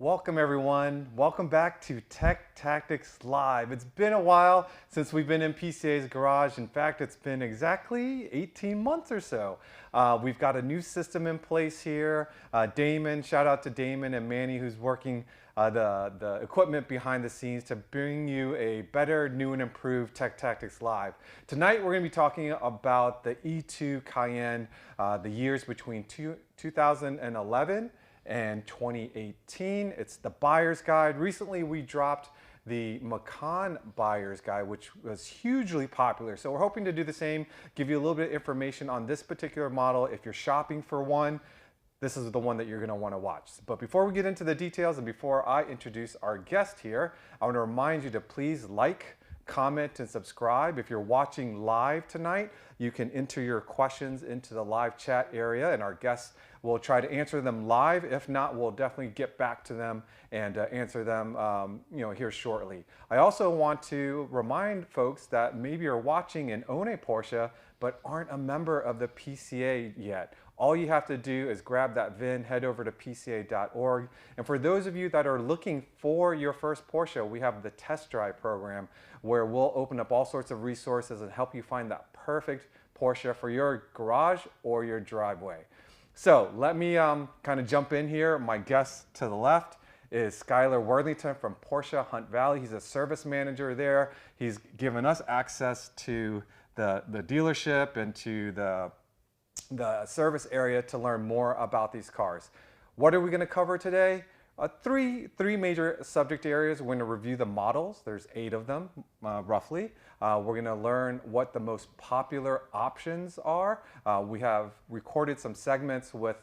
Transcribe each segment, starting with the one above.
Welcome everyone. Welcome back to Tech Tactics Live. It's been a while since we've been in PCA's garage. In fact, it's been exactly 18 months or so. We've got a new system in place here. Damon, shout out to Damon and Manny who's working the equipment behind the scenes to bring you a better, new and improved Tech Tactics Live. Tonight we're going to be talking about the E2 Cayenne, the years between 2011 and 2018. It's the buyer's guide. Recently we dropped the Macan buyer's guide, which was hugely popular. So we're hoping to do the same, give you a little bit of information on this particular model. If you're shopping for one, this is the one that you're going to want to watch. But before we get into the details and before I introduce our guest here, I want to remind you to please like, comment, and subscribe. If you're watching live tonight, you can enter your questions into the live chat area and our guests will try to answer them live. If not, we'll definitely get back to them and answer them here shortly. I also want to remind folks that maybe you're watching and own a Porsche but aren't a member of the PCA yet. All you have to do is grab that VIN, head over to pca.org. And for those of you that are looking for your first Porsche, we have the test drive program where we'll open up all sorts of resources and help you find that perfect Porsche for your garage or your driveway. So let me kind of jump in here. My guest to the left is Skylar Worthington from Porsche Hunt Valley. He's a service manager there. He's given us access to the dealership and to the service area to learn more about these cars. What are we going to cover today? Three major subject areas. We're going to review the models. There's 8 of them, roughly. We're going to learn what the most popular options are. We have recorded some segments with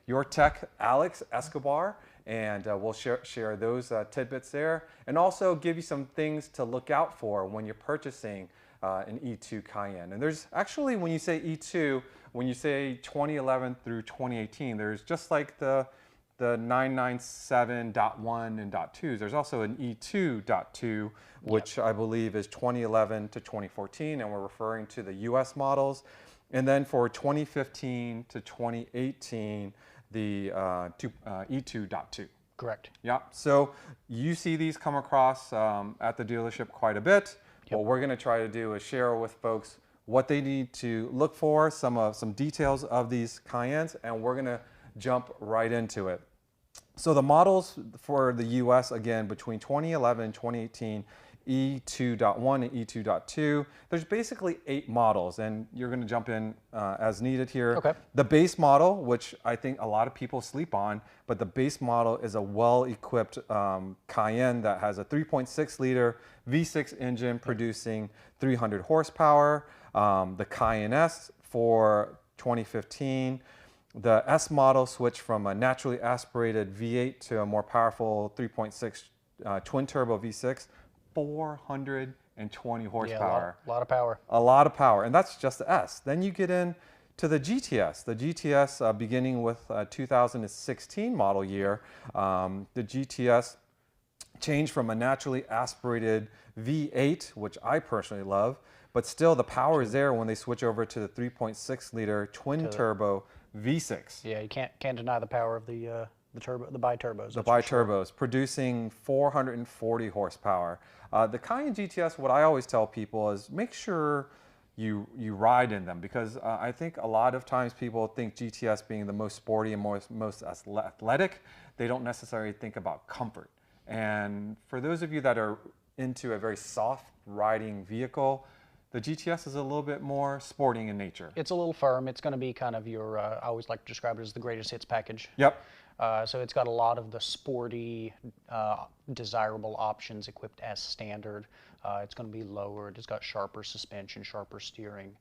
your tech, Alex Escobar, and we'll share those tidbits there. And also give you some things to look out for when you're purchasing an E2 Cayenne. And there's actually, when you say E2, when you say 2011 through 2018, there's just like the 997.1 and .2s. There's also an E2.2, which I believe is 2011 to 2014, and we're referring to the US models. And then for 2015 to 2018, the E2.2. Correct. Yeah, so you see these come across at the dealership quite a bit. Yep. What we're going to try to do is share with folks what they need to look for, some details of these Cayennes, and we're going to jump right into it. So the models for the US, again, between 2011 and 2018, E2.1 and E2.2, there's basically 8 models, and you're going to jump in as needed here. Okay. The base model, which I think a lot of people sleep on, but the base model is a well-equipped Cayenne that has a 3.6 liter V6 engine producing 300 horsepower. The Cayenne S for 2015. The S model switched from a naturally aspirated V8 to a more powerful 3.6 twin turbo V6, 420 horsepower. Yeah, a lot of power. A lot of power, and that's just the S. Then you get in to the GTS. The GTS, beginning with 2016 model year, the GTS changed from a naturally aspirated V8, which I personally love, but still the power is there when they switch over to the 3.6 liter twin turbo V6. Yeah, you can't deny the power of the turbo, the bi-turbos. The bi-turbos, producing 440 horsepower. The Cayenne GTS, what I always tell people is make sure you ride in them, because I think a lot of times people think GTS being the most sporty and most athletic, they don't necessarily think about comfort. And for those of you that are into a very soft riding vehicle, the GTS is a little bit more sporting in nature. It's a little firm. It's going to be kind of your, I always like to describe it as the greatest hits package. Yep. So it's got a lot of the sporty, desirable options equipped as standard. It's going to be lowered. It's got sharper suspension, sharper steering.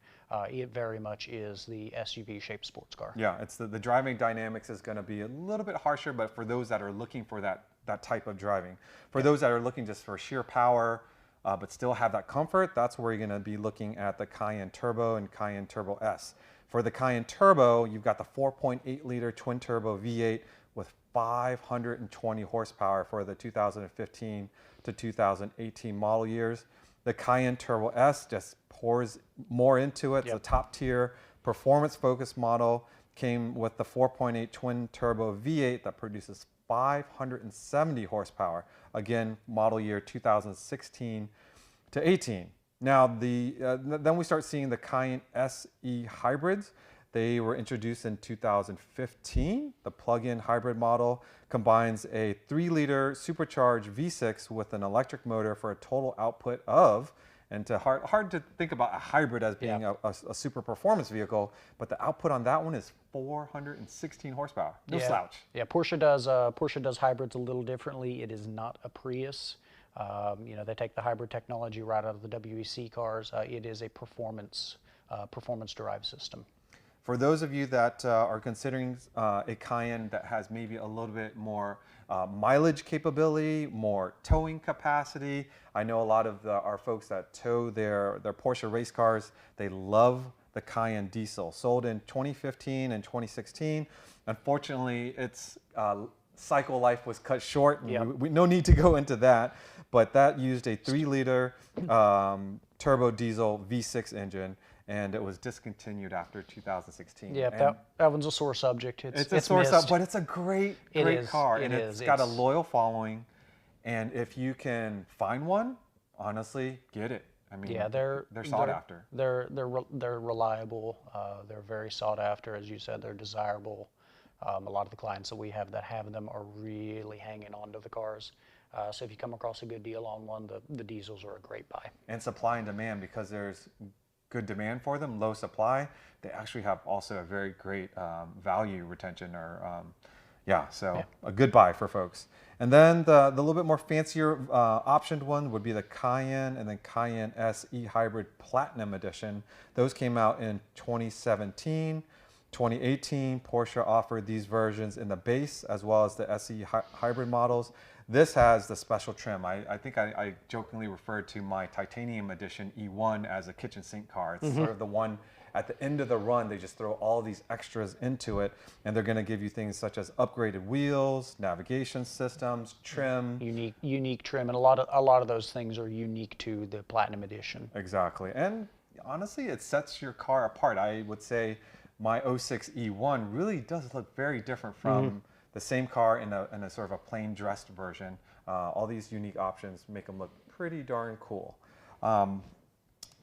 It very much is the SUV-shaped sports car. Yeah, it's the driving dynamics is going to be a little bit harsher, but for those that are looking for that type of driving. For those that are looking just for sheer power, but still have that comfort, that's where you're going to be looking at the Cayenne Turbo and Cayenne Turbo S. For the Cayenne Turbo, you've got the 4.8 liter twin turbo V8 with 520 horsepower for the 2015 to 2018 model years. The Cayenne Turbo S just pours more into it. It's a top tier performance focused model. Came with the 4.8 twin turbo V8 that produces 570 horsepower. Again, model year 2016 to 18. Now, then we start seeing the Cayenne SE hybrids. They were introduced in 2015. The plug-in hybrid model combines a 3-liter supercharged V6 with an electric motor for a total output of, and hard to think about a hybrid as being a super performance vehicle, but the output on that one is 416 horsepower. No slouch. Yeah, Porsche does hybrids a little differently. It is not a Prius. You know, they take the hybrid technology right out of the WEC cars. It is a performance-derived system. For those of you that are considering a Cayenne that has maybe a little bit more mileage capability, more towing capacity, I know a lot of our folks that tow their Porsche race cars, they love the Cayenne diesel. Sold in 2015 and 2016. Unfortunately, its cycle life was cut short. And no need to go into that, but that used a 3-liter turbo diesel V6 engine, and it was discontinued after 2016. Yeah, that one's a sore subject. It's a sore subject, but it's a great car, and it's got a loyal following. And if you can find one, honestly, get it. I mean, yeah, they're sought after. They're reliable. They're very sought after, as you said. They're desirable. A lot of the clients that we have that have them are really hanging on to the cars. So if you come across a good deal on one, the diesels are a great buy. And supply and demand, because there's good demand for them, low supply, they actually have also a very great value retention, or a good buy for folks. And then the little bit more fancier optioned one would be the Cayenne and then Cayenne SE Hybrid Platinum Edition. Those came out in 2017. 2018, Porsche offered these versions in the base as well as the SE hybrid models. This has the special trim. I think I jokingly referred to my titanium edition E1 as a kitchen sink car. It's sort of the one at the end of the run, they just throw all these extras into it, and they're going to give you things such as upgraded wheels, navigation systems, trim. Unique trim, and a lot of those things are unique to the Platinum Edition. Exactly, and honestly, it sets your car apart. I would say my 06 E1 really does look very different from the same car in a sort of a plain dressed version. All these unique options make them look pretty darn cool.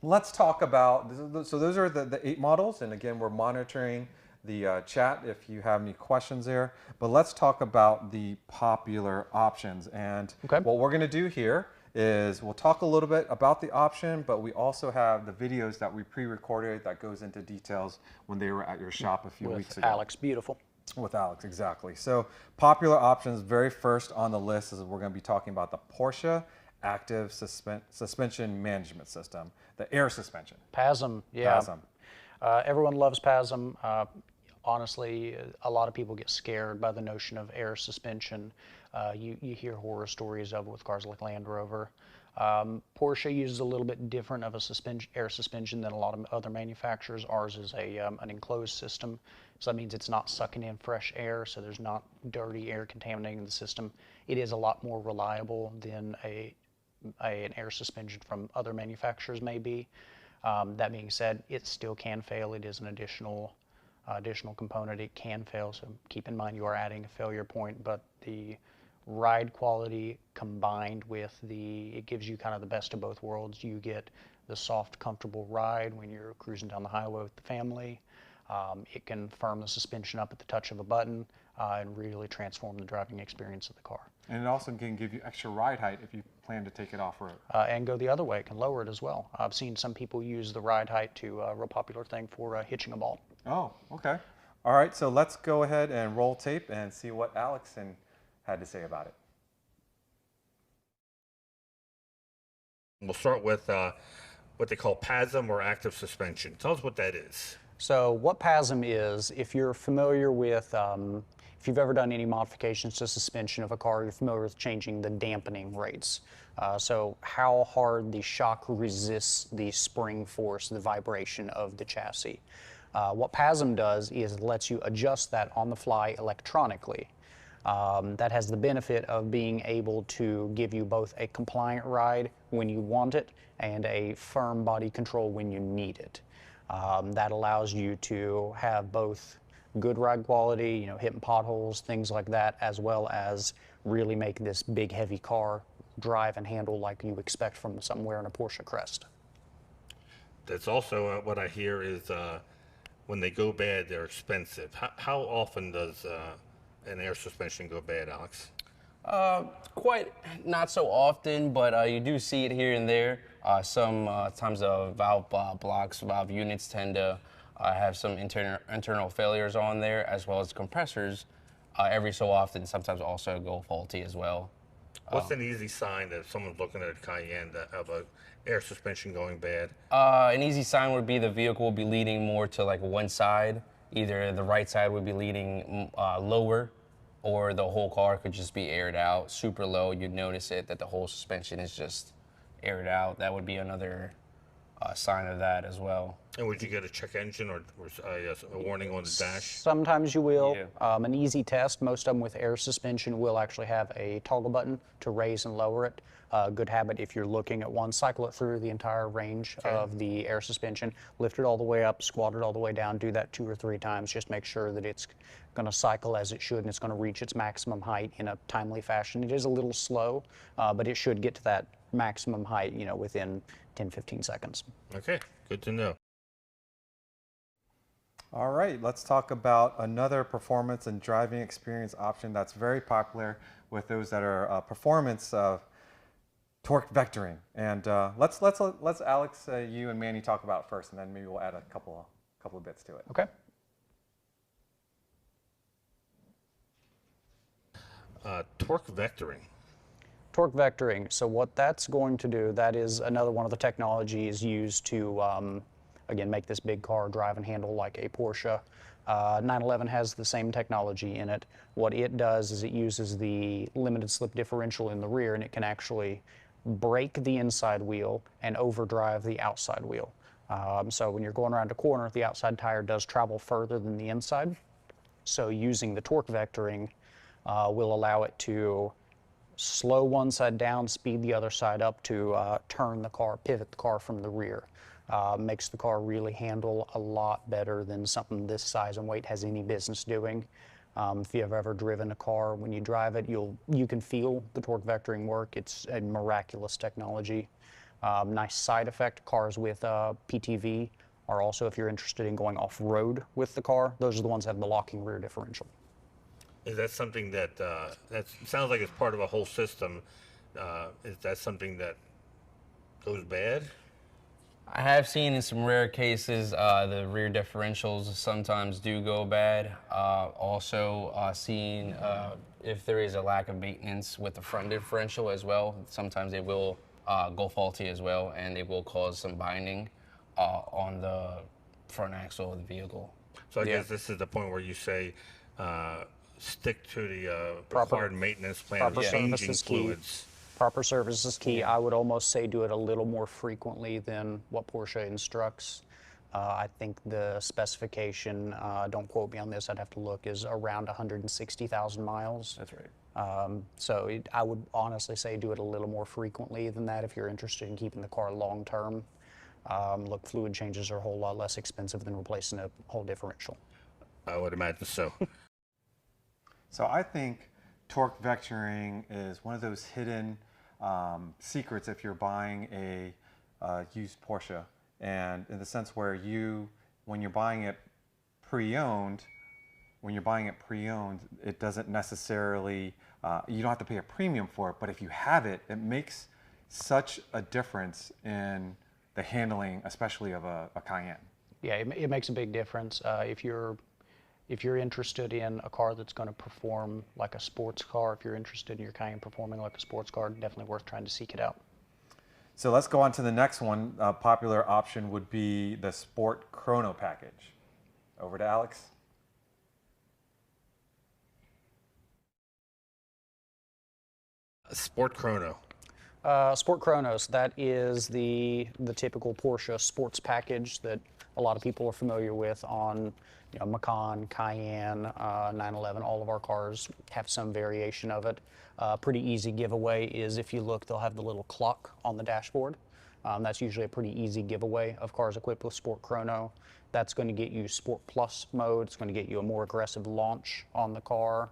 Let's talk about, so those are the 8 models, and again, we're monitoring the chat if you have any questions there. But let's talk about the popular options. And what we're going to do here is we'll talk a little bit about the option, but we also have the videos that we pre-recorded that goes into details when they were at your shop a few weeks ago. Alex, beautiful. With Alex, exactly. So popular options, very first on the list is we're going to be talking about the Porsche Active Suspension Management System, the air suspension. PASM, yeah. PASM. Everyone loves PASM. Honestly, a lot of people get scared by the notion of air suspension. You hear horror stories of it with cars like Land Rover. Porsche uses a little bit different of a air suspension than a lot of other manufacturers. Ours is an enclosed system, so that means it's not sucking in fresh air, so there's not dirty air contaminating the system. It is a lot more reliable than an air suspension from other manufacturers may be. That being said, it still can fail. It is an additional component. It can fail, so keep in mind you are adding a failure point, but the ride quality combined with it gives you kind of the best of both worlds. You get the soft, comfortable ride when you're cruising down the highway with the family. It can firm the suspension up at the touch of a button and really transform the driving experience of the car. And it also can give you extra ride height if you plan to take it off-road. And go the other way. It can lower it as well. I've seen some people use the ride height to a real popular thing for hitching a ball. Oh, okay. All right, so let's go ahead and roll tape and see what Alex had to say about it. We'll start with what they call PASM, or active suspension. Tell us what that is. So what PASM is, if you're familiar with, if you've ever done any modifications to suspension of a car, you're familiar with changing the dampening rates. So how hard the shock resists the spring force, the vibration of the chassis. What PASM does is it lets you adjust that on the fly electronically. That has the benefit of being able to give you both a compliant ride when you want it and a firm body control when you need it. That allows you to have both good ride quality, you know, hitting potholes, things like that, as well as really make this big, heavy car drive and handle like you expect from somewhere in a Porsche Crest. That's also what I hear is when they go bad, they're expensive. How often does an air suspension go bad, Alex? Quite not so often, but you do see it here and there. Sometimes the valve blocks, valve units tend to have some internal failures on there, as well as compressors. Every so often, sometimes also go faulty as well. What's an easy sign that someone's looking at a Cayenne of a air suspension going bad? An easy sign would be the vehicle will be leaning more to like one side. Either the right side would be leaning lower, or the whole car could just be aired out super low. You'd notice it that the whole suspension is just aired out. That would be another sign of that as well. And would you get a check engine or a warning on the dash? Sometimes you will. Yeah. An easy test, most of them with air suspension will actually have a toggle button to raise and lower it. Good habit if you're looking at one, cycle it through the entire range of the air suspension, lift it all the way up, squat it all the way down, do that 2 or 3 times, just make sure that it's going to cycle as it should and it's going to reach its maximum height in a timely fashion. It is a little slow, but it should get to that maximum height, you know, within 10-15 seconds. Okay, good to know. All right, let's talk about another performance and driving experience option that's very popular with those that are performance torque vectoring. And let's Alex, you and Manny talk about it first, and then maybe we'll add a couple of bits to it. Okay. Torque vectoring. Torque vectoring. So what that's going to do, that is another one of the technologies used to, again, make this big car drive and handle like a Porsche. 911 has the same technology in it. What it does is it uses the limited slip differential in the rear, and it can actually brake the inside wheel and overdrive the outside wheel. So when you're going around a corner, the outside tire does travel further than the inside. So using the torque vectoring will allow it to slow one side down, speed the other side up to turn the car, pivot the car from the rear. Makes the car really handle a lot better than something this size and weight has any business doing. If you've ever driven a car, when you drive it, you can feel the torque vectoring work. It's a miraculous technology. Nice side effect, cars with PTV are also, if you're interested in going off-road with the car, those are the ones that have the locking rear differential. Is that something that sounds like it's part of a whole system? Is that something that goes bad? I have seen in some rare cases the rear differentials sometimes do go bad. Also seen if there is a lack of maintenance with the front differential as well, sometimes it will go faulty as well, and it will cause some binding on the front axle of the vehicle. So I guess this is the point where you say stick to the required maintenance plan of changing fluids. Proper service is key. I would almost say do it a little more frequently than what Porsche instructs. I think the specification, don't quote me on this, I'd have to look, is around 160,000 miles. That's right. So I would honestly say do it a little more frequently than that if you're interested in keeping the car long term. Look, fluid changes are a whole lot less expensive than replacing a whole differential. I would imagine so. So I think torque vectoring is one of those hidden secrets if you're buying a used Porsche, and in the sense where when you're buying it pre-owned, it doesn't necessarily, you don't have to pay a premium for it, but if you have it, it makes such a difference in the handling, especially of a Cayenne. Yeah, it makes a big difference. If you're interested in a car that's going to perform like a sports car, if you're interested in your Cayenne performing like a sports car, definitely worth trying to seek it out. So let's go on to the next one. A popular option would be the Sport Chrono package. Over to Alex. Sport Chrono. Sport Chronos, that is the typical Porsche sports package that a lot of people are familiar with on Macan, Cayenne, 911. All of our cars have some variation of it. Pretty easy giveaway is if you look, they'll have the little clock on the dashboard. That's usually a pretty easy giveaway of cars equipped with Sport Chrono. That's going to get you Sport Plus mode. It's going to get you a more aggressive launch on the car,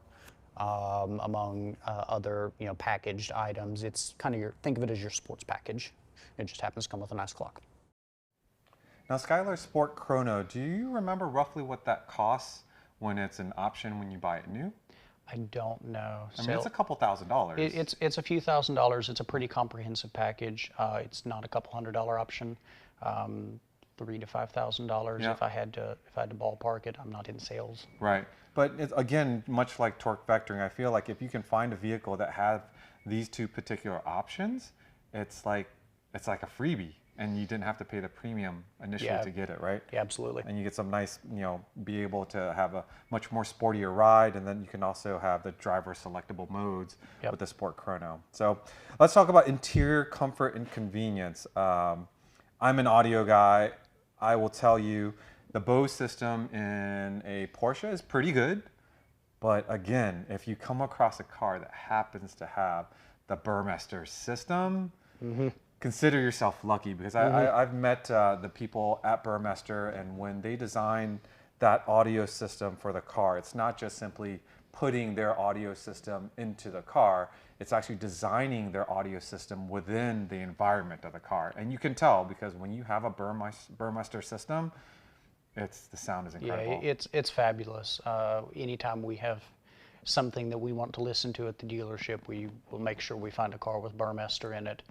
among other packaged items. It's kind of think of it as your sports package. It just happens to come with a nice clock. Now, Skylar Sport Chrono, do you remember roughly what that costs when it's an option when you buy it new? I don't know. I mean, it's a couple $1,000s. It's a few $1,000s. It's a pretty comprehensive package. It's not a couple $100 option. $3,000 to $5,000 Yeah. if I had to ballpark it. I'm not in sales. Right. But it's, again, much like torque vectoring, I feel like if you can find a vehicle that has these two particular options, it's like a freebie, and you didn't have to pay the premium initially Yeah. to get it, right? Yeah, absolutely. And you get some nice, be able to have a much more sportier ride, and then you can also have the driver selectable modes Yep. with the Sport Chrono. So let's talk about interior comfort and convenience. I'm an audio guy. I will tell you the Bose system in a Porsche is pretty good, but again, if you come across a car that happens to have the Burmester system, consider yourself lucky, because I've met the people at Burmester, and when they design that audio system for the car, it's not just simply putting their audio system into the car, it's actually designing their audio system within the environment of the car. And you can tell, because when you have a Burmester system, the sound is incredible. Yeah, it's fabulous. Anytime we have something that we want to listen to at the dealership, we will make sure we find a car with Burmester in it.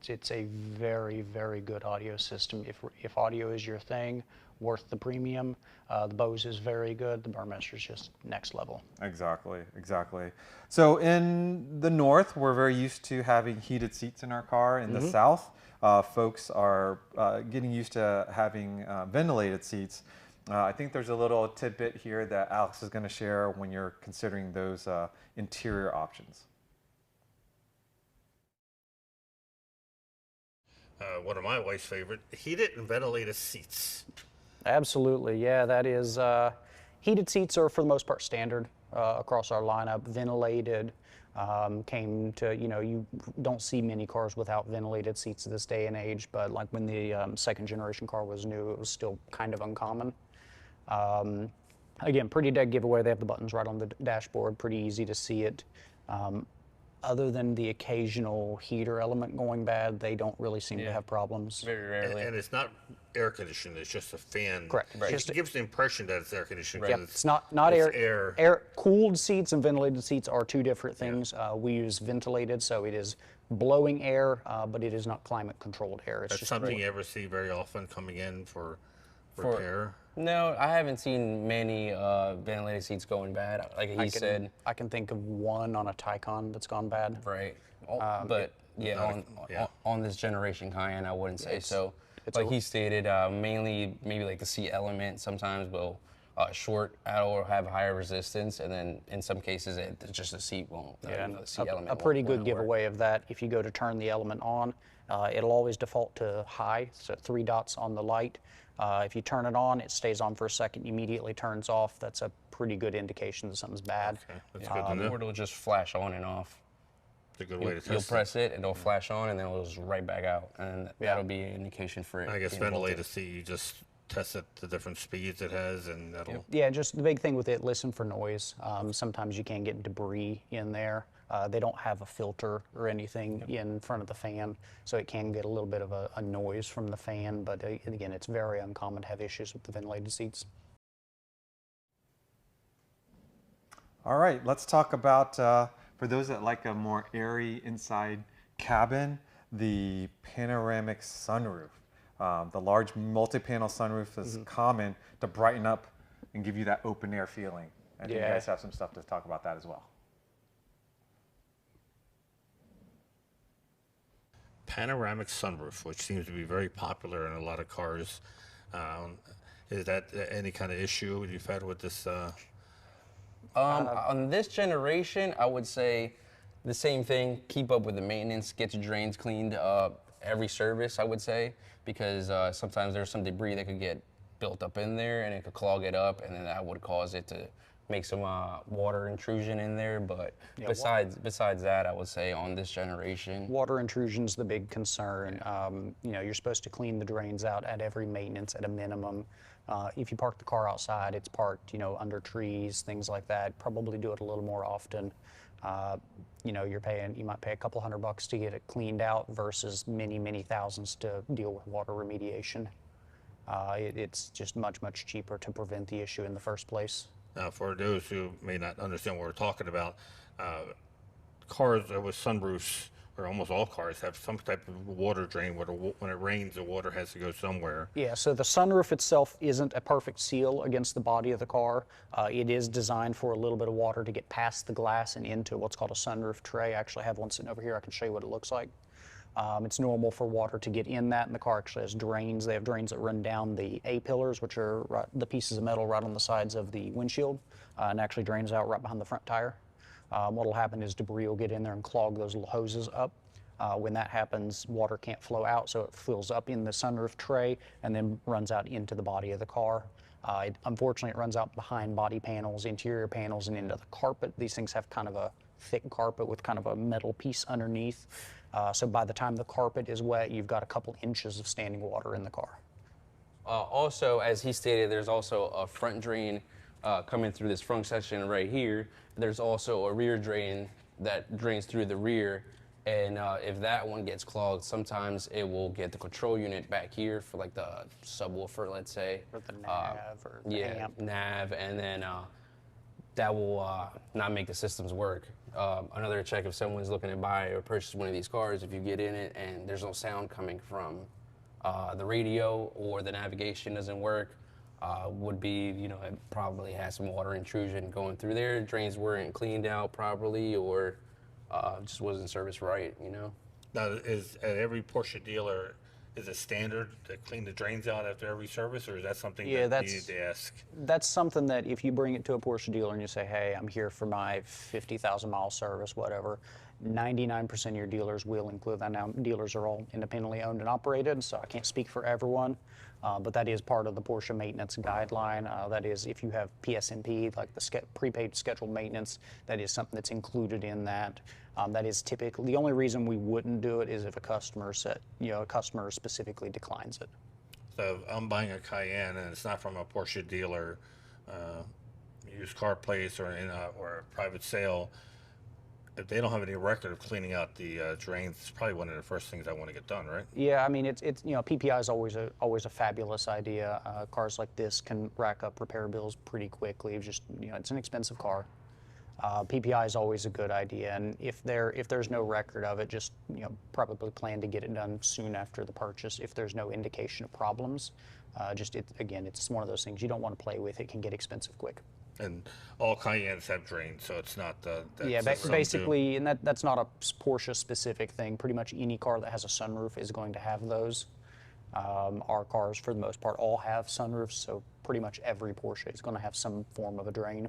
It's a very, very good audio system. If audio is your thing, worth the premium. The Bose is very good. The Burmester is just next level. Exactly, exactly. So in the north, we're very used to having heated seats in our car. In the south, folks are getting used to having ventilated seats. I think there's a little tidbit here that Alex is going to share when you're considering those interior options. One of my wife's favorite, heated and ventilated seats. Absolutely, yeah, that is, heated seats are for the most part standard across our lineup. Ventilated came to, you don't see many cars without ventilated seats this day and age, but like when the second generation car was new, it was still kind of uncommon. Again, pretty dead giveaway. They have the buttons right on the dashboard, pretty easy to see it. Other than the occasional heater element going bad, they don't really seem to have problems. Very rarely. And it's not air conditioned, it's just a fan. Correct. Right. It gives the impression that it's air conditioned. Yep. It's It's not air. Cooled seats and ventilated seats are two different things. We use ventilated, so it is blowing air, but it is not climate controlled air. It's That's just something you ever see very often coming in for repair. No, I haven't seen many ventilated seats going bad. Like he said, I can think of one on a Taycan that's gone bad. right. But on this generation Cayenne, I wouldn't say so. Like he stated, mainly maybe like the seat element sometimes will short out or have higher resistance, and then in some cases it's just the seat won't. The seat element A pretty won't good giveaway of that. If you go to turn the element on, it'll always default to high, so 3 dots on the light. If you turn it on, it stays on for a second, immediately turns off. That's a pretty good indication that something's bad. Okay, that's good to know. Or it'll just flash on and off. It's a good way to test You'll it. press it, it'll flash on, and then it'll just right back out, and that'll be an indication for it. I guess being ventilated voltage. seat, you just test it the different speeds it has, and that'll. Yeah, just the big thing with it, listen for noise. Sometimes you can get debris in there. They don't have a filter or anything in front of the fan, so it can get a little bit of a noise from the fan, but again, it's very uncommon to have issues with the ventilated seats. All right, let's talk about, for those that like a more airy inside cabin, the panoramic sunroof. The large multi-panel sunroof is common to brighten up and give you that open air feeling. I think you guys have some stuff to talk about that as well. Panoramic sunroof, which seems to be very popular in a lot of cars. Is that any kind of issue you've had with this? On this generation, I would say the same thing. Keep up with the maintenance. Get your drains cleaned every service, I would say, because sometimes there's some debris that could get built up in there, and it could clog it up, and then that would cause it to make some water intrusion in there, but Yeah, besides that, I would say on this generation, water intrusion's the big concern. You know, you're supposed to clean the drains out at every maintenance at a minimum. If you park the car outside, it's parked, you know, under trees, things like that. Probably do it a little more often. You know, you might pay a couple $100 to get it cleaned out versus many thousands to deal with water remediation. It's just much cheaper to prevent the issue in the first place. Now, for those who may not understand what we're talking about, cars with sunroofs, or almost all cars, have some type of water drain where when it rains, the water has to go somewhere. Yeah, so the sunroof itself isn't a perfect seal against the body of the car. It is designed for a little bit of water to get past the glass and into what's called a sunroof tray. I actually have one sitting over here. I can show you what it looks like. It's normal for water to get in that, and the car actually has drains. They have drains that run down the A-pillars, which are the pieces of metal right on the sides of the windshield, and actually drains out right behind the front tire. What will happen is debris will get in there and clog those little hoses up. When that happens, water can't flow out, so it fills up in the sunroof tray and then runs out into the body of the car. Unfortunately, it runs out behind body panels, interior panels, and into the carpet. These things have kind of a thick carpet with kind of a metal piece underneath. So by the time the carpet is wet, you've got a couple inches of standing water in the car. Also, as he stated, there's also a front drain coming through this front section right here. There's also a rear drain that drains through the rear. And if that one gets clogged, sometimes it will get the control unit back here for like the subwoofer, let's say. Or the nav or the amp. nav, and then that will not make the systems work. Another check if someone's looking to buy or purchase one of these cars, if you get in it and there's no sound coming from the radio or the navigation doesn't work, would be, you know, it probably has some water intrusion going through there. Drains weren't cleaned out properly or just wasn't serviced right, you know. Now, is at every Porsche dealer, is it standard to clean the drains out after every service, or is that something that you need to ask? That's something that if you bring it to a Porsche dealer and you say, hey, I'm here for my 50,000 mile service, whatever, 99% of your dealers will include that. Now, dealers are all independently owned and operated, so I can't speak for everyone, but that is part of the Porsche maintenance guideline. That is, if you have PSMP, like the prepaid scheduled maintenance, that is something that's included in that. That is typically, the only reason we wouldn't do it is if a customer specifically declines it. So if I'm buying a Cayenne and it's not from a Porsche dealer, used car place or or a private sale, if they don't have any record of cleaning out the drains, it's probably one of the first things I want to get done, right? Yeah, I mean, it's you know, PPI is always a fabulous idea. Cars like this can rack up repair bills pretty quickly. It's just, you know, it's an expensive car. PPI is always a good idea, and if there's no record of it, just, you know, probably plan to get it done soon after the purchase. If there's no indication of problems, again, it's one of those things you don't want to play with. It can get expensive quick. And all Cayennes have drains, so it's not yeah, basically, and that's not a Porsche specific thing. Pretty much any car that has a sunroof is going to have those. Our cars, for the most part, all have sunroofs, so pretty much every Porsche is going to have some form of a drain.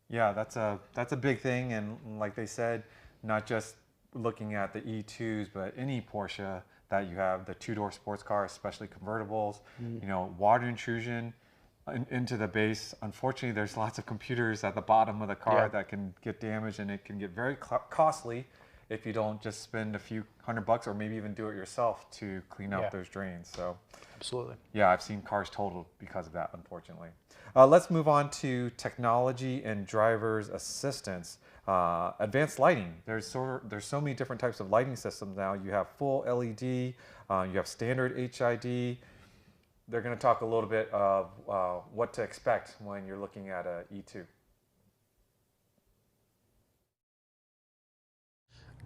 Yeah, that's a big thing, and like they said, not just looking at the E2s, but any Porsche that you have, the two-door sports car, especially convertibles, you know, water intrusion into the base. Unfortunately, there's lots of computers at the bottom of the car that can get damaged, and it can get very costly if you don't just spend a few $100 or maybe even do it yourself to clean out those drains. So absolutely. Yeah, I've seen cars totaled because of that, unfortunately. Let's move on to technology and driver's assistance. Advanced lighting. There's so many different types of lighting systems now. You have full LED, you have standard HID. They're going to talk a little bit of what to expect when you're looking at a E2.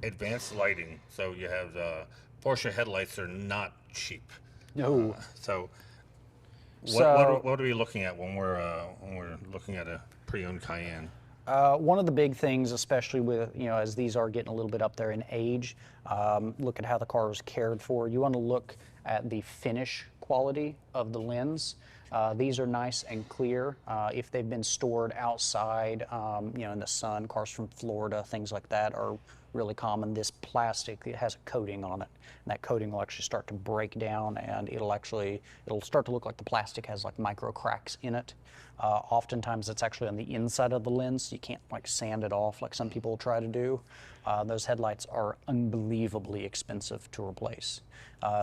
advanced lighting. So you have Porsche headlights are not cheap. No. So what are we looking at when we're looking at a pre-owned Cayenne? One of the big things, especially with, as these are getting a little bit up there in age, look at how the car is cared for. You want to look at the finish quality of the lens. These are nice and clear. If they've been stored outside, in the sun, cars from Florida, things like that are really common. This plastic, it has a coating on it, and that coating will actually start to break down, and it'll start to look like the plastic has like micro cracks in it. Oftentimes it's actually on the inside of the lens, so you can't like sand it off like some people try to do. Those headlights are unbelievably expensive to replace.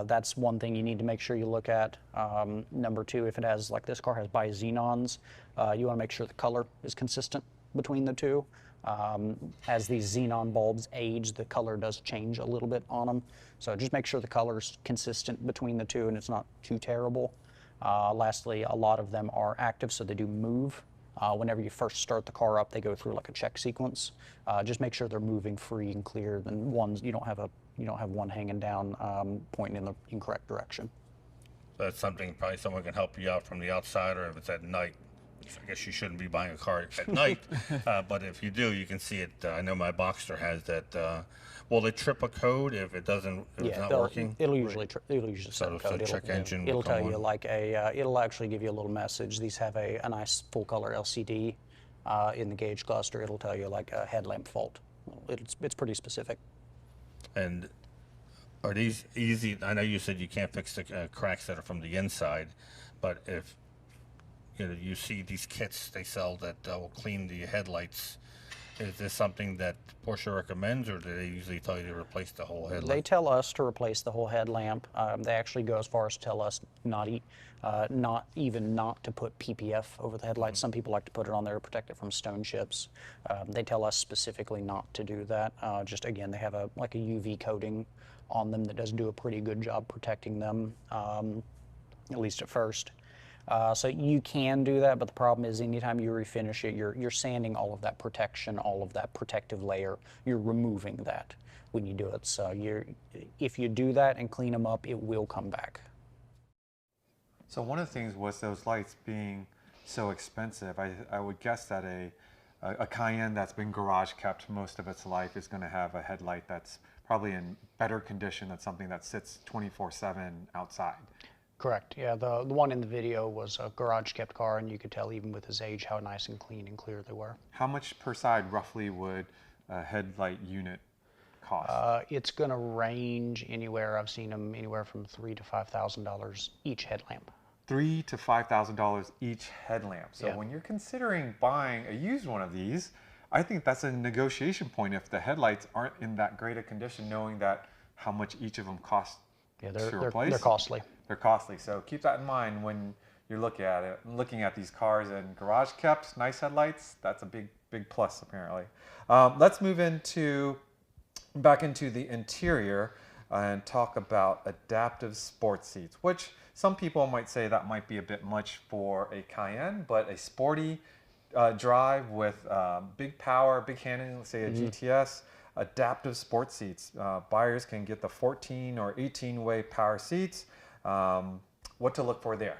That's one thing you need to make sure you look at. Number two, if it has, like this car has bi-xenons, you want to make sure the color is consistent between the two. As these xenon bulbs age, the color does change a little bit on them. So just make sure the color's consistent between the two and it's not too terrible. Lastly, a lot of them are active, so they do move. Whenever you first start the car up, they go through like a check sequence. Just make sure they're moving free and clear. Then you don't have one hanging down, pointing in the incorrect direction. So that's something probably someone can help you out from the outside, or if it's at night. I guess you shouldn't be buying a car at night, but if you do, you can see it. I know my Boxster has that. Will they trip a code if it's not working? It'll usually set a code. Check engine. It'll tell you like it'll actually give you a little message. These have a nice full color LCD in the gauge cluster. It'll tell you like a headlamp fault. It's pretty specific. And are these easy? I know you said you can't fix the cracks that are from the inside, but if you see these kits they sell that will clean the headlights. Is this something that Porsche recommends, or do they usually tell you to replace the whole headlamp? They tell us to replace the whole headlamp. They actually go as far as to tell us not to put PPF over the headlights. Mm-hmm. Some people like to put it on there to protect it from stone chips. They tell us specifically not to do that. Just again, they have a UV coating on them that does do a pretty good job protecting them, at least at first. So you can do that, but the problem is anytime you refinish it, you're sanding all of that protection, all of that protective layer. You're removing that when you do it. So if you do that and clean them up, it will come back. So one of the things was those lights being so expensive. I would guess that a Cayenne that's been garage kept most of its life is going to have a headlight that's probably in better condition than something that sits 24/7 outside. Correct. Yeah, the one in the video was a garage kept car, and you could tell even with his age how nice and clean and clear they were. How much per side roughly would a headlight unit cost? It's going to range anywhere. I've seen them anywhere from $3,000 to $5,000 each headlamp. $3,000 to $5,000 each headlamp. So Yeah. when you're considering buying a used one of these, I think that's a negotiation point if the headlights aren't in that great a condition, knowing that how much each of them cost Yeah, to they're replace. costly. They're costly, so keep that in mind when you're looking at these cars and garage kept, nice headlights. That's a big plus apparently. Let's move back into the interior and talk about adaptive sports seats, which some people might say that might be a bit much for a Cayenne, but a sporty drive with big power, big handling, say a GTS, adaptive sports seats. Buyers can get the 14 or 18-way power seats. What to look for there?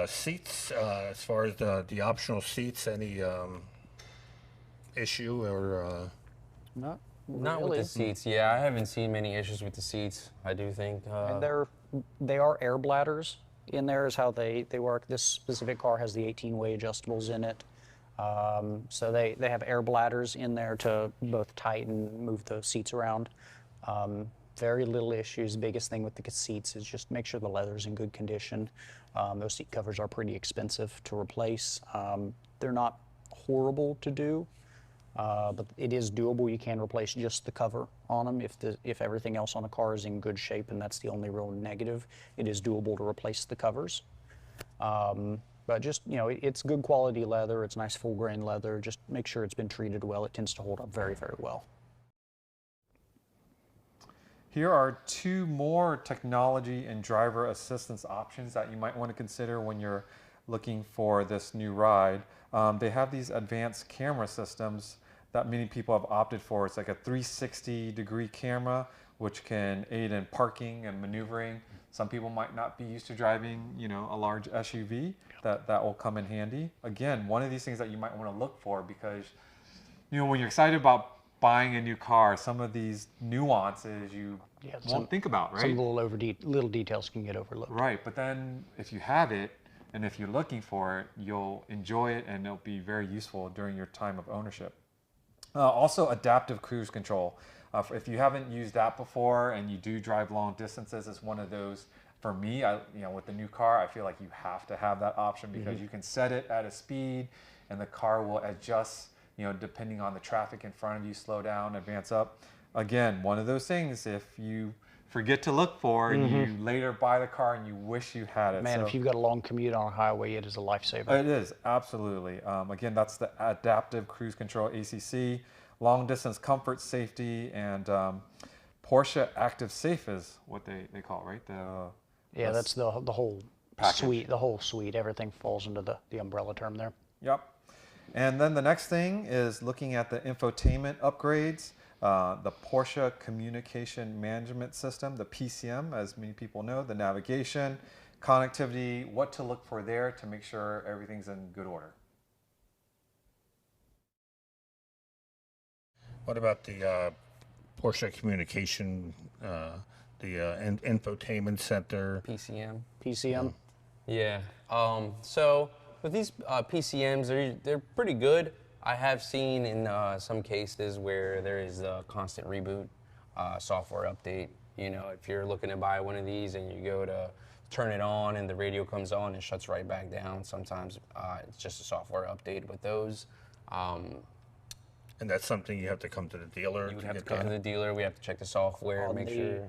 Seats, as far as the optional seats, any issue or? Not Not with the seats. Yeah, I haven't seen many issues with the seats. I do think. And they are air bladders in there is how they work. This specific car has the 18-way adjustables in it. So they have air bladders in there to both tighten and move the seats around. Very little issues. Biggest thing with the seats is just make sure the leather's in good condition. Those seat covers are pretty expensive to replace. They're not horrible to do, but it is doable. You can replace just the cover on them if everything else on the car is in good shape, and that's the only real negative. It is doable to replace the covers. But just, it's good quality leather. It's nice full grain leather. Just make sure it's been treated well. It tends to hold up very, very well. Here are two more technology and driver assistance options that you might want to consider when you're looking for this new ride. They have these advanced camera systems that many people have opted for. It's like a 360-degree camera, which can aid in parking and maneuvering. Some people might not be used to driving, a large SUV. That will come in handy. Again, one of these things that you might want to look for because, when you're excited about buying a new car, some of these nuances you won't think about, right? Some little details can get overlooked. Right, but then if you have it, And if you're looking for it, you'll enjoy it and it'll be very useful during your time of ownership. Also, adaptive cruise control. If you haven't used that before and you do drive long distances, it's one of those. For me, with the new car, I feel like you have to have that option because you can set it at a speed, and the car will adjust. Depending on the traffic in front of you, slow down, advance up. Again, one of those things. If you forget to look for, and you later buy the car and you wish you had it. Man, if you've got a long commute on a highway, it is a lifesaver. It is, absolutely. Again, that's the adaptive cruise control, ACC. Long distance comfort, safety, and Porsche Active Safe is what they call it, right? That's the whole package. Suite. The whole suite. Everything falls into the umbrella term there. Yep. And then the next thing is looking at the infotainment upgrades. The Porsche Communication Management System, the PCM, as many people know, the navigation, connectivity, what to look for there to make sure everything's in good order. What about the Porsche Communication, the Infotainment Center? PCM. PCM. Yeah. So with these PCMs, they're pretty good. I have seen in some cases where there is a constant reboot, software update. If you're looking to buy one of these and you go to turn it on and the radio comes on and shuts right back down, sometimes it's just a software update with those. And that's something you have to come to the dealer. You would have to come to the dealer. We have to check the software, make sure.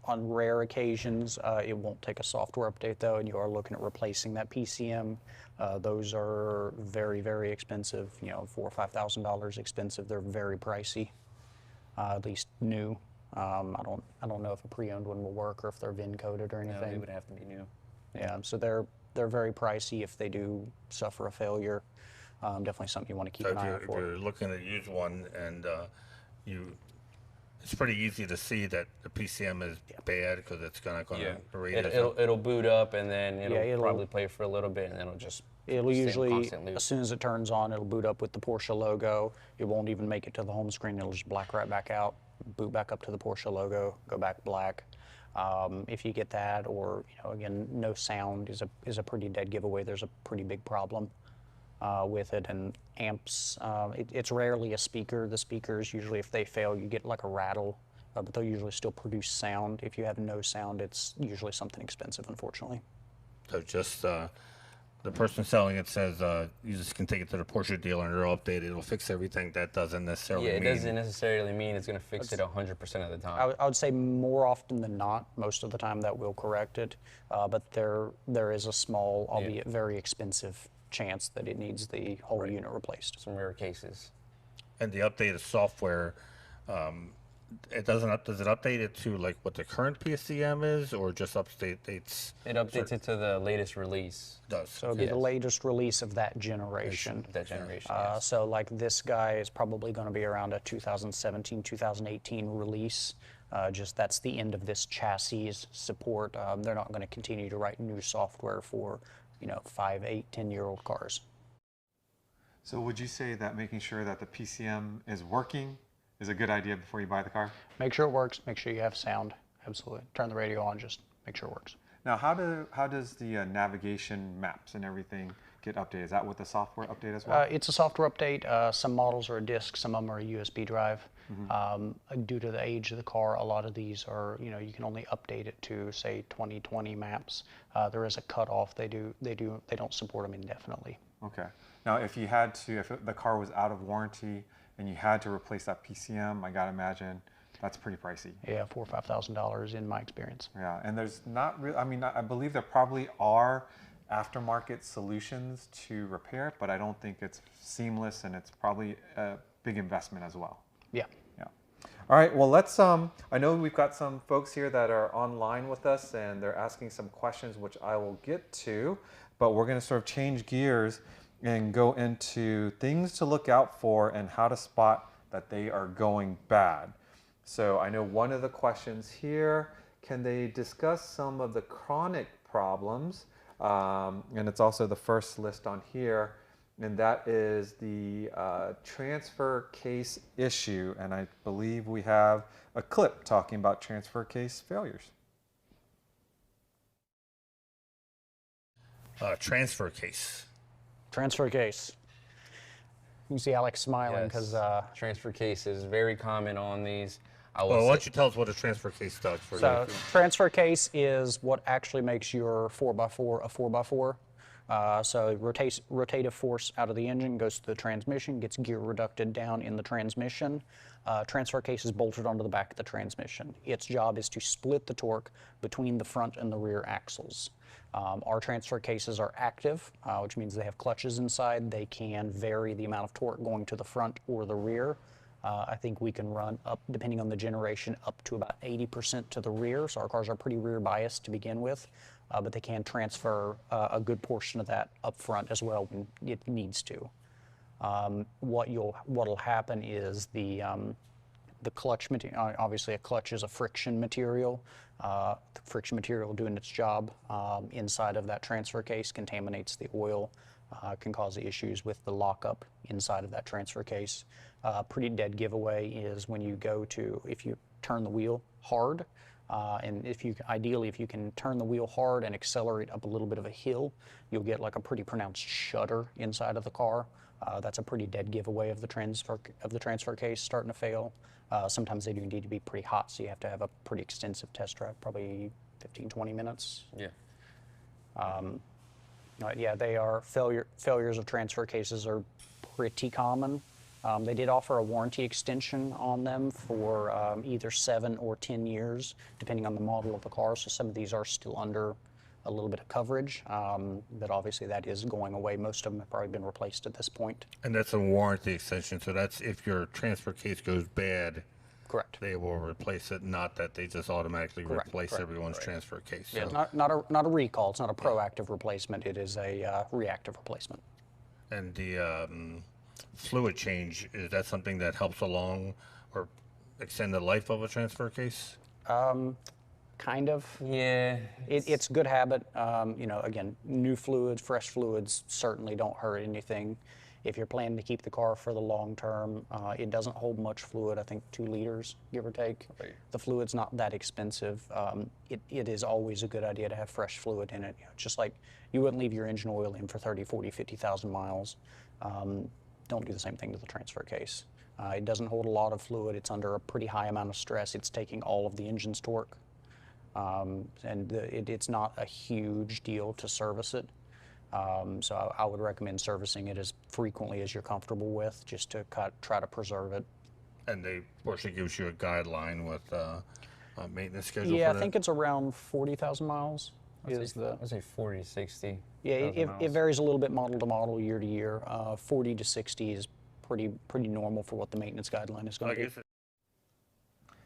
On rare occasions, it won't take a software update though, and you are looking at replacing that PCM. Those are very, very expensive. $4,000 or $5,000 expensive. They're very pricey, at least new. I don't know if a pre-owned one will work or if they're VIN coded or anything. No, they would have to be new. Yeah, so they're very pricey if they do suffer a failure. Definitely something you want to keep an eye out for. If you're looking to use one and it's pretty easy to see that the PCM is bad because it's going to read it. It'll boot up and then it'll probably play for a little bit and then it'll usually, as soon as it turns on, it'll boot up with the Porsche logo. It won't even make it to the home screen. It'll just black right back out, boot back up to the Porsche logo, go back black. If you get that, or again, no sound is a pretty dead giveaway. There's a pretty big problem with it, and amps. It's rarely a speaker. The speakers usually, if they fail, you get like a rattle, but they'll usually still produce sound. If you have no sound, it's usually something expensive, unfortunately. So just the person selling it says you just can take it to the Porsche dealer and they'll update it. It'll fix everything. That doesn't necessarily mean. Yeah, it doesn't necessarily mean it's going to fix it 100% of the time. I would say more often than not, most of the time that will correct it, but there is a small, albeit very expensive, chance that it needs the whole unit replaced. Some rare cases. And the updated software, does it update it to like what the current PCM is, or just updates? It updates it to the latest release. It does. So it'll be the latest release of that generation. Yes. So like this guy is probably going to be around a 2017, 2018 release. Just that's the end of this chassis support. They're not going to continue to write new software for 5, 8, 10-year-old cars. So would you say that making sure that the PCM is working is a good idea before you buy the car? Make sure it works. Make sure you have sound. Absolutely. Turn the radio on. Just make sure it works. Now, how does the navigation maps and everything get updated? Is that with the software update as well? It's a software update. Some models are a disk. Some of them are a USB drive. Due to the age of the car, a lot of these are, you can only update it to, say, 2020 maps. There is a cutoff. They don't support them indefinitely. Okay. Now, if the car was out of warranty and you had to replace that PCM, I gotta imagine that's pretty pricey. Yeah, $4,000 or $5,000 in my experience. Yeah, and there's not really. I believe there probably are aftermarket solutions to repair it, but I don't think it's seamless, and it's probably a big investment as well. Yeah. Yeah. All right. Well, let's. I know we've got some folks here that are online with us, and they're asking some questions, which I will get to. But we're going to sort of change gears and go into things to look out for and how to spot that they are going bad. So I know one of the questions here: can they discuss some of the chronic problems? And it's also the first list on here. And that is the transfer case issue. And I believe we have a clip talking about transfer case failures. Transfer case. Transfer case. You can see Alex smiling because transfer case is very common on these. Well, why don't you tell us what a transfer case does for so you? transfer case is what actually makes your 4x4 a 4x4. So rotative force out of the engine goes to the transmission, gets gear reducted down in the transmission. Transfer case is bolted onto the back of the transmission. Its job is to split the torque between the front and the rear axles. Our transfer cases are active, which means they have clutches inside. They can vary the amount of torque going to the front or the rear. I think we can run up, depending on the generation, up to about 80% to the rear. So our cars are pretty rear biased to begin with, but they can transfer a good portion of that up front as well when it needs to. What'll happen is the clutch material. Obviously, a clutch is a friction material. The friction material doing its job inside of that transfer case contaminates the oil. Can cause issues with the lockup inside of that transfer case. Pretty dead giveaway is when you if you turn the wheel hard, and ideally if you can turn the wheel hard and accelerate up a little bit of a hill, you'll get like a pretty pronounced shudder inside of the car. That's a pretty dead giveaway of the transfer case starting to fail. Sometimes they do need to be pretty hot, so you have to have a pretty extensive test drive, probably 15-20 minutes. Yeah. Yeah, they are failures of transfer cases are pretty common. They did offer a warranty extension on them for either 7 or 10 years, depending on the model of the car. So some of these are still under a little bit of coverage, but obviously that is going away. Most of them have probably been replaced at this point. And that's a warranty extension, so that's if your transfer case goes bad. Correct. They will replace it, not that they just automatically replace correct, everyone's transfer case. Yeah, So. not a recall. It's not a proactive replacement. It is a reactive replacement. And the fluid change, is that something that helps along or extend the life of a transfer case? Kind of. Yeah. It's good habit. Again, new fluids, fresh fluids certainly don't hurt anything. If you're planning to keep the car for the long term, it doesn't hold much fluid, I think 2 liters, give or take. Right. The fluid's not that expensive. It is always a good idea to have fresh fluid in it. Just like you wouldn't leave your engine oil in for 30, 40, 50,000 miles. Don't do the same thing to the transfer case. It doesn't hold a lot of fluid. It's under a pretty high amount of stress. It's taking all of the engine's torque. It's not a huge deal to service it. So I would recommend servicing it as frequently as you're comfortable with, just to try to preserve it. And Porsche gives you a guideline with a maintenance schedule Yeah, for I that? think it's around 40,000 miles. I'd say 40, 60. Yeah, it varies a little bit model to model, year to year. 40 to 60 is pretty normal for what the maintenance guideline is going to be.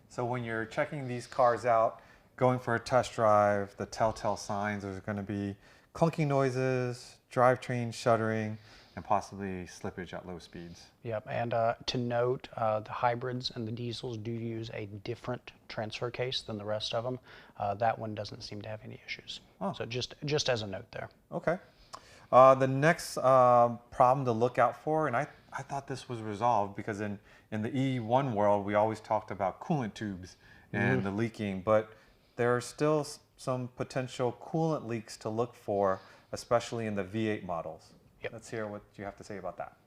So when you're checking these cars out, going for a test drive, the telltale signs are going to be clunky noises, drivetrain shuddering, and possibly slippage at low speeds. Yep, and to note, the hybrids and the diesels do use a different transfer case than the rest of them. That one doesn't seem to have any issues. Oh. So just as a note there. Okay. The next problem to look out for, and I thought this was resolved because in the E1 world, we always talked about coolant tubes and the leaking, but there are still some potential coolant leaks to look for, especially in the V8 models. Yep. Let's hear what you have to say about that.